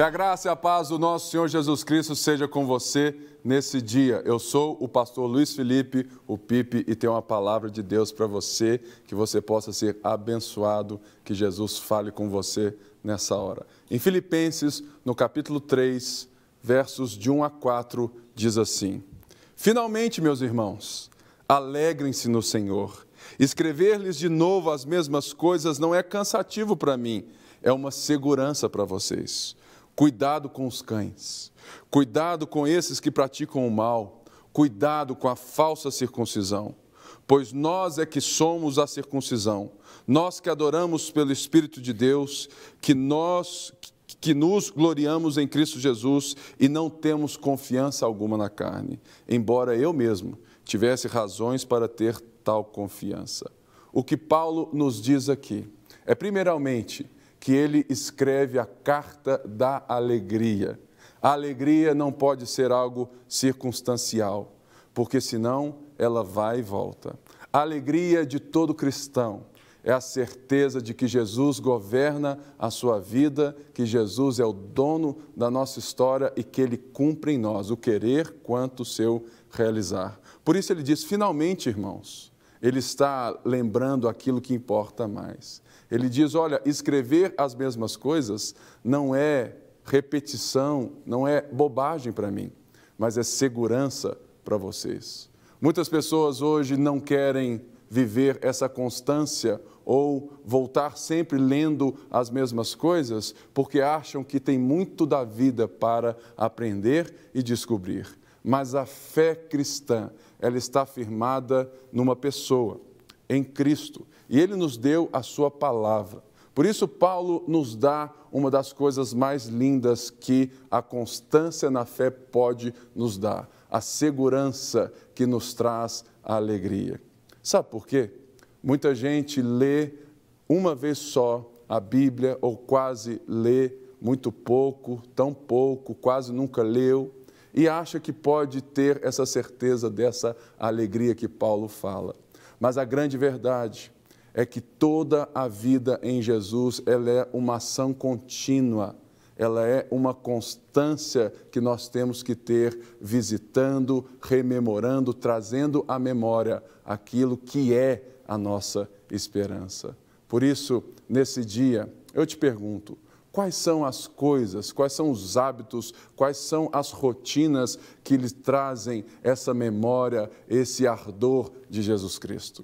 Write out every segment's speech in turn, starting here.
Que a graça e a paz do nosso Senhor Jesus Cristo seja com você nesse dia. Eu sou o pastor Luiz Felipe, o Pipe, e tenho uma palavra de Deus para você, que você possa ser abençoado, que Jesus fale com você nessa hora. Em Filipenses, no capítulo 3, versos de 1 a 4, diz assim: Finalmente, meus irmãos, alegrem-se no Senhor. Escrever-lhes de novo as mesmas coisas não é cansativo para mim, é uma segurança para vocês. Cuidado com os cães, cuidado com esses que praticam o mal, cuidado com a falsa circuncisão, pois nós é que somos a circuncisão, nós que adoramos pelo Espírito de Deus, que nos gloriamos em Cristo Jesus e não temos confiança alguma na carne, embora eu mesmo tivesse razões para ter tal confiança. O que Paulo nos diz aqui é, primeiramente, que ele escreve a carta da alegria. A alegria não pode ser algo circunstancial, porque senão ela vai e volta. A alegria de todo cristão é a certeza de que Jesus governa a sua vida, que Jesus é o dono da nossa história e que Ele cumpre em nós o querer quanto o seu realizar. Por isso ele diz, finalmente, irmãos, ele está lembrando aquilo que importa mais. Ele diz, olha, escrever as mesmas coisas não é repetição, não é bobagem para mim, mas é segurança para vocês. Muitas pessoas hoje não querem viver essa constância ou voltar sempre lendo as mesmas coisas, porque acham que tem muito da vida para aprender e descobrir. Mas a fé cristã, ela está firmada numa pessoa, em Cristo. E Ele nos deu a sua palavra. Por isso, Paulo nos dá uma das coisas mais lindas que a constância na fé pode nos dar. A segurança que nos traz a alegria. Sabe por quê? Muita gente lê uma vez só a Bíblia, ou quase lê muito pouco, tão pouco, quase nunca leu, e acha que pode ter essa certeza dessa alegria que Paulo fala. Mas a grande verdade é que toda a vida em Jesus, ela é uma ação contínua, ela é uma constância que nós temos que ter, visitando, rememorando, trazendo à memória aquilo que é a nossa esperança. Por isso, nesse dia, eu te pergunto, quais são as coisas, quais são os hábitos, quais são as rotinas que lhes trazem essa memória, esse ardor de Jesus Cristo?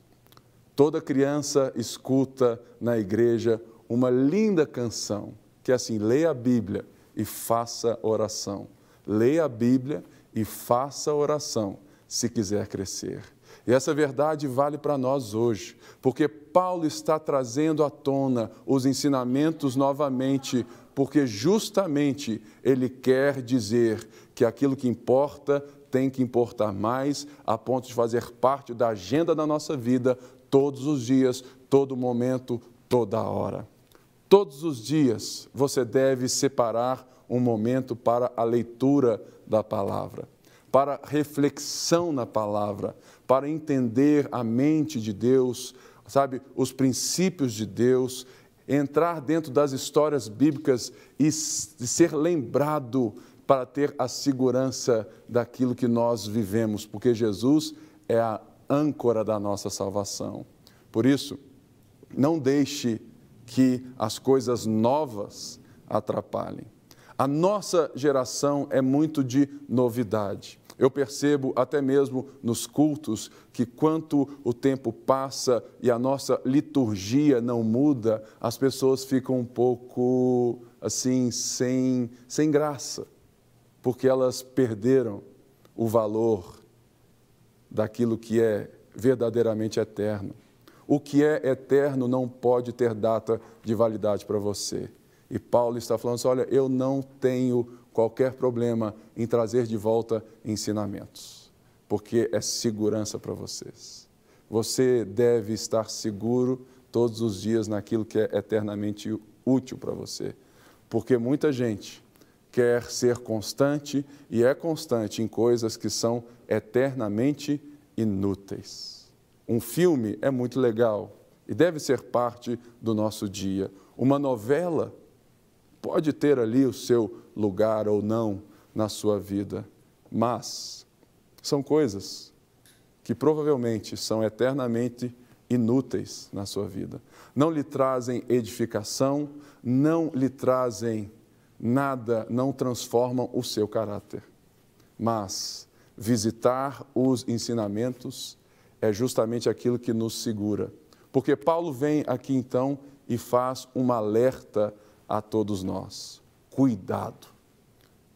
Toda criança escuta na igreja uma linda canção, que é assim, leia a Bíblia e faça oração. Leia a Bíblia e faça oração, se quiser crescer. E essa verdade vale para nós hoje, porque Paulo está trazendo à tona os ensinamentos novamente, porque justamente ele quer dizer que aquilo que importa tem que importar mais, a ponto de fazer parte da agenda da nossa vida, todos os dias, todo momento, toda hora. Todos os dias você deve separar um momento para a leitura da palavra, para reflexão na palavra, para entender a mente de Deus, sabe, os princípios de Deus, entrar dentro das histórias bíblicas e ser lembrado para ter a segurança daquilo que nós vivemos, porque Jesus é a âncora da nossa salvação. Por isso, não deixe que as coisas novas atrapalhem. A nossa geração é muito de novidade. Eu percebo até mesmo nos cultos que quanto o tempo passa e a nossa liturgia não muda, as pessoas ficam um pouco assim, sem graça, porque elas perderam o valor daquilo que é verdadeiramente eterno. O que é eterno não pode ter data de validade para você. E Paulo está falando assim, olha, eu não tenho qualquer problema em trazer de volta ensinamentos, porque é segurança para vocês. Você deve estar seguro todos os dias naquilo que é eternamente útil para você, porque muita gente quer ser constante e é constante em coisas que são eternamente inúteis. Um filme é muito legal e deve ser parte do nosso dia. Uma novela pode ter ali o seu lugar ou não na sua vida, mas são coisas que provavelmente são eternamente inúteis na sua vida. Não lhe trazem edificação, não lhe trazem nada, não transformam o seu caráter. Mas visitar os ensinamentos é justamente aquilo que nos segura. Porque Paulo vem aqui então e faz um alerta a todos nós. Cuidado,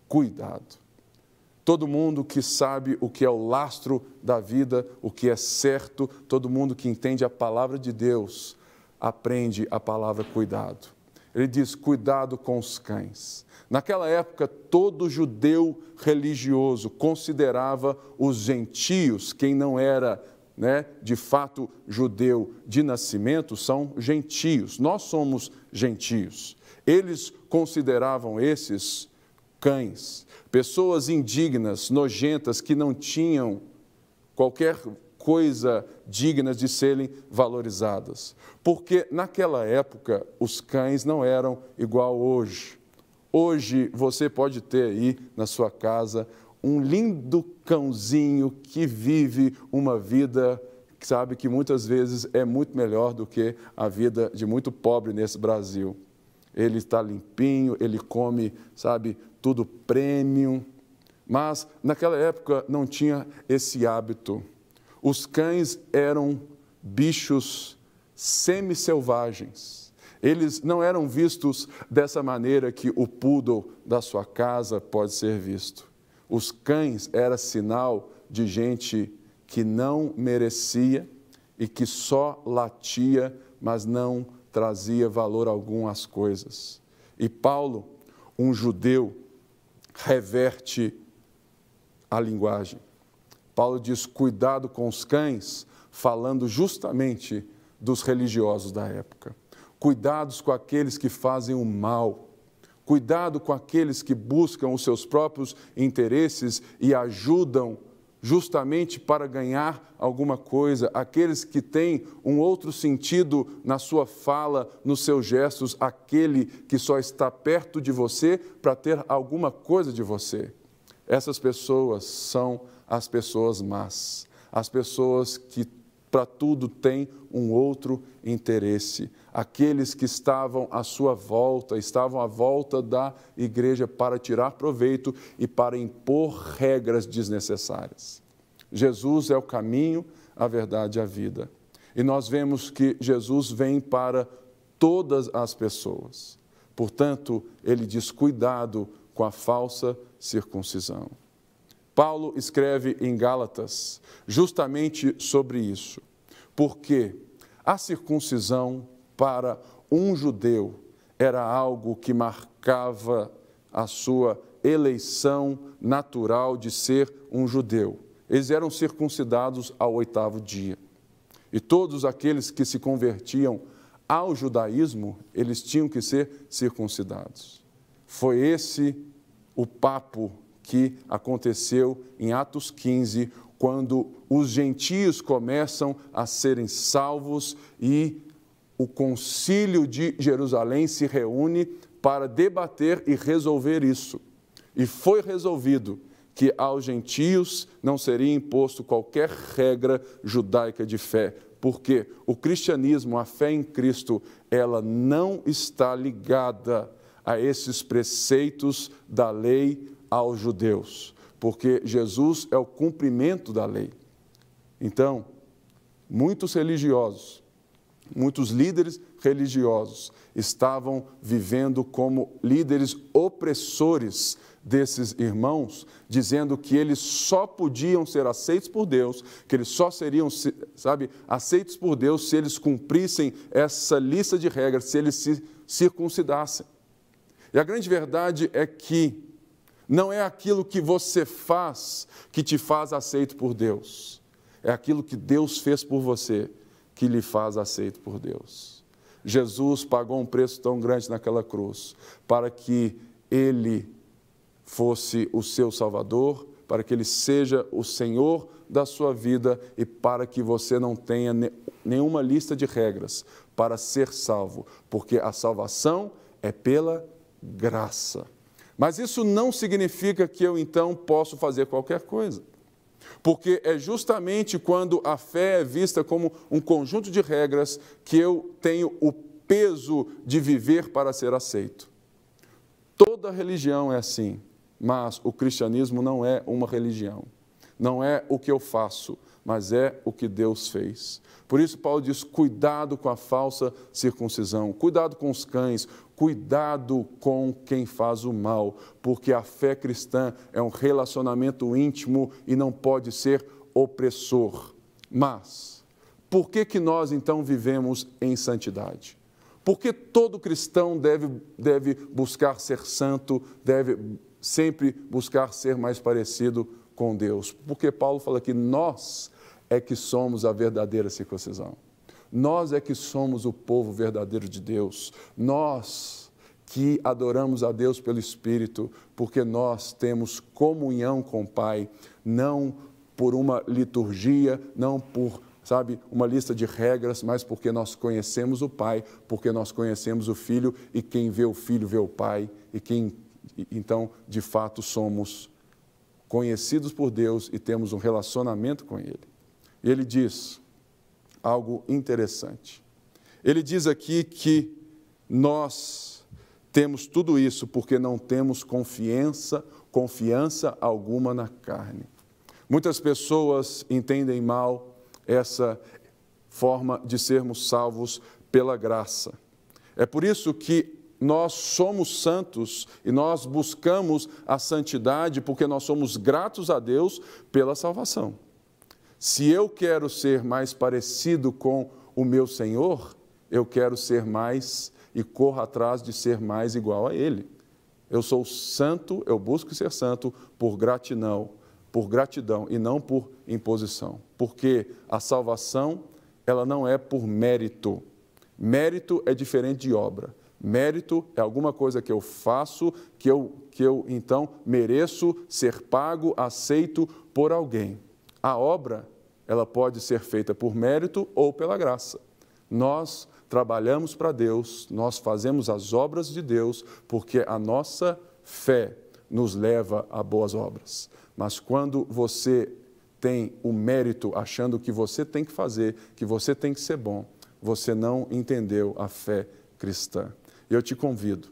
cuidado. Todo mundo que sabe o que é o lastro da vida, o que é certo, todo mundo que entende a palavra de Deus, aprende a palavra cuidado. Ele diz, cuidado com os cães. Naquela época, todo judeu religioso considerava os gentios, quem não era, de fato judeu de nascimento, são gentios. Nós somos gentios. Eles consideravam esses cães, pessoas indignas, nojentas, que não tinham qualquer coisa digna de serem valorizadas. Porque naquela época os cães não eram igual hoje. Hoje você pode ter aí na sua casa um lindo cãozinho que vive uma vida, sabe, que muitas vezes é muito melhor do que a vida de muito pobre nesse Brasil. Ele está limpinho, ele come, sabe, tudo premium. Mas naquela época não tinha esse hábito. Os cães eram bichos semi-selvagens. Eles não eram vistos dessa maneira que o poodle da sua casa pode ser visto. Os cães eram sinal de gente que não merecia e que só latia, mas não trazia valor algum às coisas. E Paulo, um judeu, reverte a linguagem. Paulo diz, cuidado com os cães, falando justamente dos religiosos da época. Cuidados com aqueles que fazem o mal. Cuidado com aqueles que buscam os seus próprios interesses e ajudam justamente para ganhar alguma coisa. Aqueles que têm um outro sentido na sua fala, nos seus gestos, aquele que só está perto de você para ter alguma coisa de você. Essas pessoas são as pessoas más, as pessoas que para tudo têm um outro interesse. Aqueles que estavam à sua volta, estavam à volta da igreja para tirar proveito e para impor regras desnecessárias. Jesus é o caminho, a verdade e a vida. E nós vemos que Jesus vem para todas as pessoas. Portanto, ele diz, cuidado com a falsa circuncisão. Paulo escreve em Gálatas justamente sobre isso, porque a circuncisão para um judeu era algo que marcava a sua eleição natural de ser um judeu. Eles eram circuncidados ao 8º dia. E todos aqueles que se convertiam ao judaísmo, eles tinham que ser circuncidados. Foi esse o papo que aconteceu em Atos 15, quando os gentios começam a serem salvos e o concílio de Jerusalém se reúne para debater e resolver isso. E foi resolvido que aos gentios não seria imposto qualquer regra judaica de fé, porque o cristianismo, a fé em Cristo, ela não está ligada a esses preceitos da lei aos judeus, porque Jesus é o cumprimento da lei. Então, muitos religiosos, muitos líderes religiosos estavam vivendo como líderes opressores desses irmãos, dizendo que eles só podiam ser aceitos por Deus, que eles só seriam, aceitos por Deus se eles cumprissem essa lista de regras, se eles se circuncidassem. E a grande verdade é que não é aquilo que você faz que te faz aceito por Deus. É aquilo que Deus fez por você que lhe faz aceito por Deus. Jesus pagou um preço tão grande naquela cruz para que Ele fosse o seu Salvador, para que Ele seja o Senhor da sua vida e para que você não tenha nenhuma lista de regras para ser salvo, porque a salvação é pela graça. Mas isso não significa que eu, então, posso fazer qualquer coisa. Porque é justamente quando a fé é vista como um conjunto de regras que eu tenho o peso de viver para ser aceito. Toda religião é assim, mas o cristianismo não é uma religião. Não é o que eu faço, mas é o que Deus fez. Por isso Paulo diz, cuidado com a falsa circuncisão, cuidado com os cães, cuidado com quem faz o mal, porque a fé cristã é um relacionamento íntimo e não pode ser opressor. Mas, por que nós então vivemos em santidade? Por que todo cristão deve buscar ser santo, deve sempre buscar ser mais parecido com Deus? Porque Paulo fala que nós é que somos a verdadeira circuncisão. Nós é que somos o povo verdadeiro de Deus. Nós que adoramos a Deus pelo Espírito, porque nós temos comunhão com o Pai, não por uma liturgia, não por uma lista de regras, mas porque nós conhecemos o Pai, porque nós conhecemos o Filho, e quem vê o Filho vê o Pai, então, de fato, somos conhecidos por Deus e temos um relacionamento com Ele. E ele diz algo interessante. Ele diz aqui que nós temos tudo isso porque não temos confiança alguma na carne. Muitas pessoas entendem mal essa forma de sermos salvos pela graça. É por isso que nós somos santos e nós buscamos a santidade porque nós somos gratos a Deus pela salvação. Se eu quero ser mais parecido com o meu Senhor, eu quero ser mais e corro atrás de ser mais igual a Ele. Eu sou santo, eu busco ser santo por gratidão e não por imposição. Porque a salvação, ela não é por mérito. Mérito é diferente de obra. Mérito é alguma coisa que eu faço, que eu então mereço ser pago, aceito por alguém. A obra, ela pode ser feita por mérito ou pela graça. Nós trabalhamos para Deus, nós fazemos as obras de Deus, porque a nossa fé nos leva a boas obras. Mas quando você tem o mérito achando que você tem que fazer, que você tem que ser bom, você não entendeu a fé cristã. Eu te convido,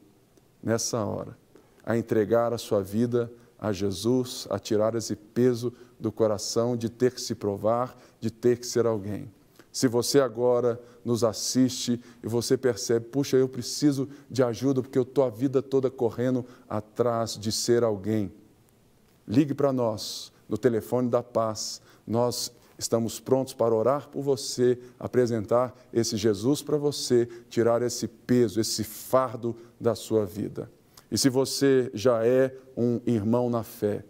nessa hora, a entregar a sua vida a Jesus, a tirar esse peso do coração de ter que se provar, de ter que ser alguém. Se você agora nos assiste e você percebe, puxa, eu preciso de ajuda porque eu estou a vida toda correndo atrás de ser alguém, ligue para nós no telefone da paz. Nós estamos prontos para orar por você, apresentar esse Jesus para você, tirar esse peso, esse fardo da sua vida. E se você já é um irmão na fé,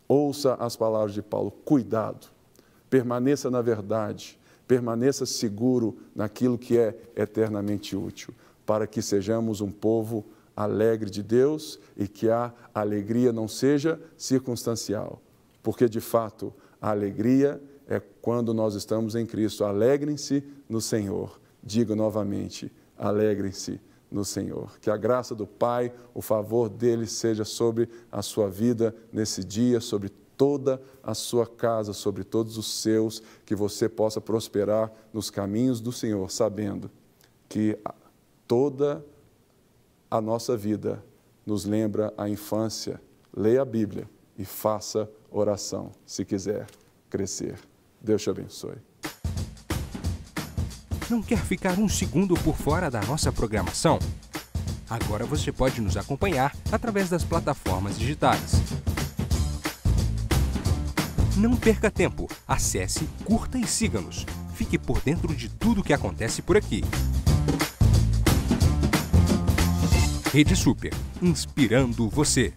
ouça as palavras de Paulo, cuidado, permaneça na verdade, permaneça seguro naquilo que é eternamente útil, para que sejamos um povo alegre de Deus e que a alegria não seja circunstancial, porque de fato a alegria é quando nós estamos em Cristo. Alegrem-se no Senhor. Digo novamente, alegrem-se no Senhor. Que a graça do Pai, o favor dele seja sobre a sua vida nesse dia, sobre toda a sua casa, sobre todos os seus, que você possa prosperar nos caminhos do Senhor, sabendo que toda a nossa vida nos lembra a infância. Leia a Bíblia e faça oração, se quiser crescer. Deus te abençoe. Não quer ficar um segundo por fora da nossa programação? Agora você pode nos acompanhar através das plataformas digitais. Não perca tempo. Acesse, curta e siga-nos. Fique por dentro de tudo o que acontece por aqui. Rede Super, inspirando você.